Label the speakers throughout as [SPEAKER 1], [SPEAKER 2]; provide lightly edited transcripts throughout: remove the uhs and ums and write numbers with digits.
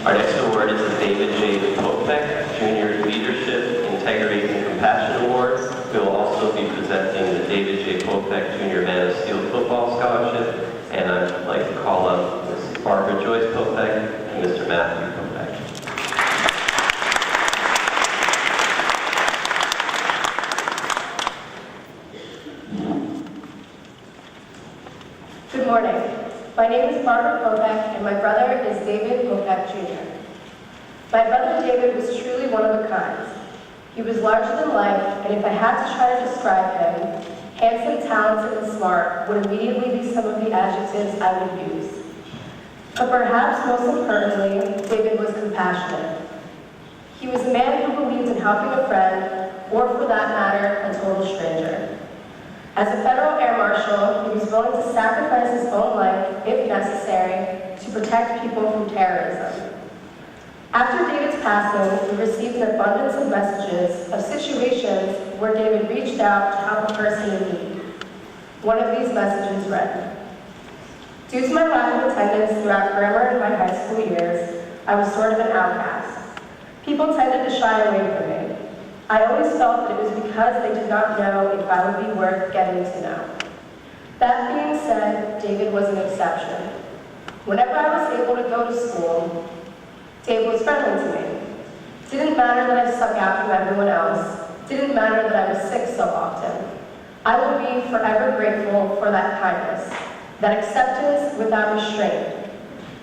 [SPEAKER 1] Our next award is the David J. Popek Junior Leadership, Integrity, and Compassion Award. We will also be presenting the David J. Popek Junior Man of Steel Football Scholarship, and I'd like to call up Ms. Barbara Joyce Popek and Mr. Matthew Popek.
[SPEAKER 2] Good morning. My name is Barbara Popek, and my brother is David Popek Jr. My brother David was truly one of a kind. He was larger than life, and if I had to try to describe him, handsome, talented, and smart would immediately be some of the adjectives I would use. But perhaps most importantly, David was compassionate. He was a man who believed in helping a friend, or for that matter, a total stranger. As a federal air marshal, he was willing to sacrifice his own life, if necessary, to protect people from terrorism. After David's passing, we received an abundance of messages of situations where David reached out to help a person in need. One of these messages read, "Due to my lack of attendance throughout grammar and my high school years, I was sort of an outcast. People tended to shy away from me. I always felt that it was because they did not know if I would be worth getting to know." That being said, David was an exception. Whenever I was able to go to school, David was friendly to me. Didn't matter that I stuck out from everyone else. Didn't matter that I was sick so often. I will be forever grateful for that kindness, that acceptance without restraint.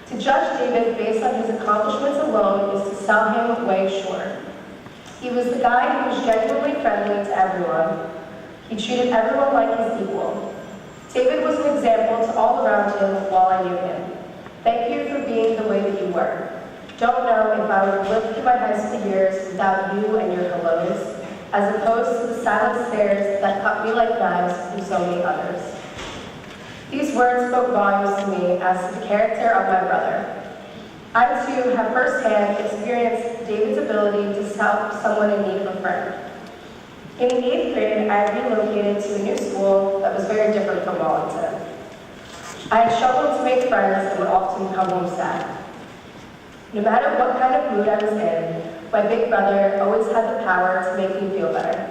[SPEAKER 2] To judge David based on his accomplishments alone is to sell him way short. He was the guy who was genuinely friendly to everyone. He treated everyone like his equal. David was an example to all around him while I knew him. Thank you for being the way that you were. Don't know if I would have lived through my high school years without you and your hellos, as opposed to the silent stares that cut me like knives from so many others. These words spoke volumes to me as to the character of my brother. I too have firsthand experienced David's ability to help someone in need of a friend. In the 8th grade, I relocated to a new school that was very different from Wallington. I had struggled to make friends and would often come home sad. No matter what kind of mood I was in, my big brother always had the power to make me feel better.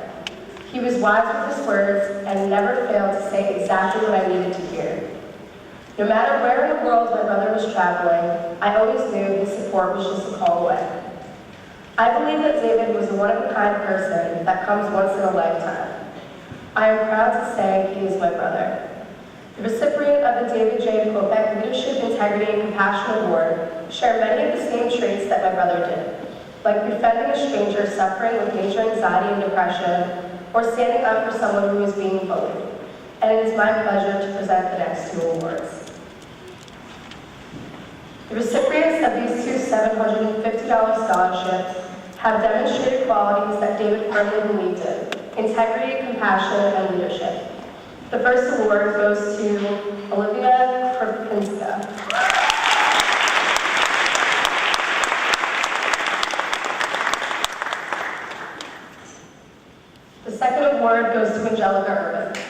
[SPEAKER 2] He was wise with his words and never failed to say exactly what I needed to hear. No matter where in the world my brother was traveling, I always knew his support was just a call away. I believe that David was a one-of-a-kind person that comes once in a lifetime. I am proud to say he is my brother. The recipient of the David J. Popek Leadership, Integrity, and Compassion Award share many of the same traits that my brother did, like befriending a stranger suffering with major anxiety and depression, or standing up for someone who is being bullied. And it is my pleasure to present the next 2 awards. The recipients of these 2 $750 scholarships have demonstrated qualities that David firmly believed in: integrity, compassion, and leadership. The first award goes to Olivia Krupinska. The second award goes to Angelica Urban.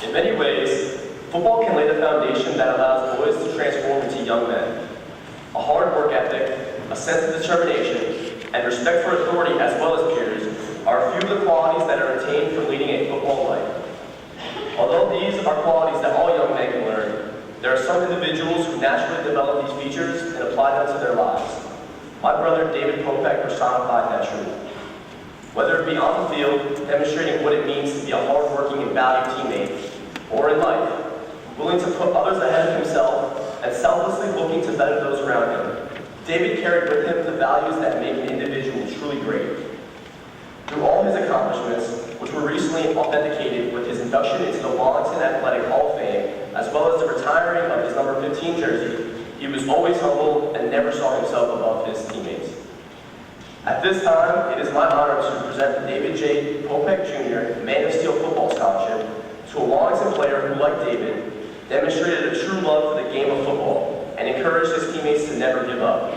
[SPEAKER 3] In many ways, football can lay the foundation that allows boys to transform into young men. A hard work ethic, a sense of determination, and respect for authority as well as peers are a few of the qualities that are attained from leading a football life. Although these are qualities that all young men can learn, there are some individuals who naturally develop these features and apply them to their lives. My brother David Popek personified that truth. Whether it be on the field, demonstrating what it means to be a hard-working and valued teammate, or in life, willing to put others ahead of himself and selflessly looking to better those around him, David carried with him the values that make an individual truly great. Through all his accomplishments, which were recently authenticated with his induction into the Wallington Athletic Hall of Fame, as well as the retiring of his number 15 jersey, he was always humble and never saw himself above his teammates. At this time, it is my honor to present the David J. Popek Jr. Man of Steel Football Scholarship to a Wallington player who, like David, demonstrated a true love for the game of football, and encouraged his teammates to never give up.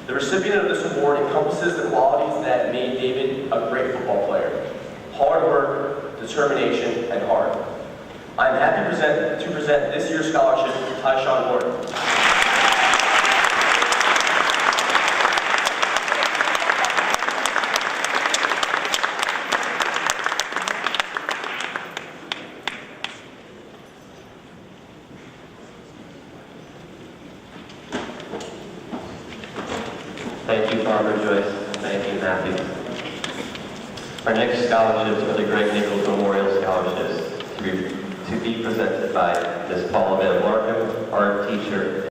[SPEAKER 3] The recipient of this award encompasses the qualities that made David a great football player: hard work, determination, and heart. I am happy to present this year's scholarship to Tyshawn Horton.
[SPEAKER 1] Thank you, Barbara, Joyce. Thank you, Matthew. Our next scholarships are the Greg Nichols Memorial Scholarships to be presented by Ms. Paula Van Markham, art teacher